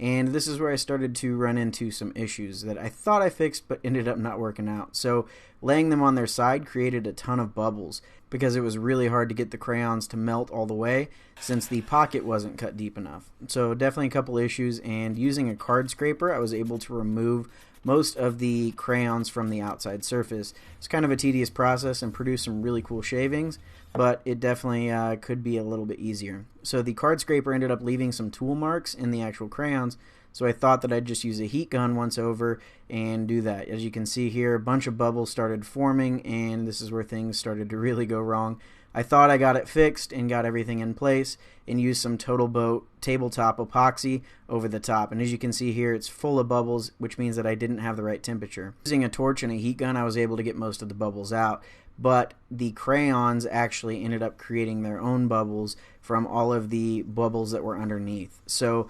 And this is where I started to run into some issues that I thought I fixed but ended up not working out. So laying them on their side created a ton of bubbles because it was really hard to get the crayons to melt all the way since the pocket wasn't cut deep enough. So definitely a couple issues, and using a card scraper I was able to remove most of the crayons from the outside surface. It's kind of a tedious process and produce some really cool shavings, but it definitely could be a little bit easier. So the card scraper ended up leaving some tool marks in the actual crayons, so I thought that I'd just use a heat gun once over and do that. As you can see here, a bunch of bubbles started forming, and this is where things started to really go wrong. I thought I got it fixed and got everything in place and used some Total Boat tabletop epoxy over the top. And as you can see here, it's full of bubbles, which means that I didn't have the right temperature. Using a torch and a heat gun, I was able to get most of the bubbles out, but the crayons actually ended up creating their own bubbles from all of the bubbles that were underneath. So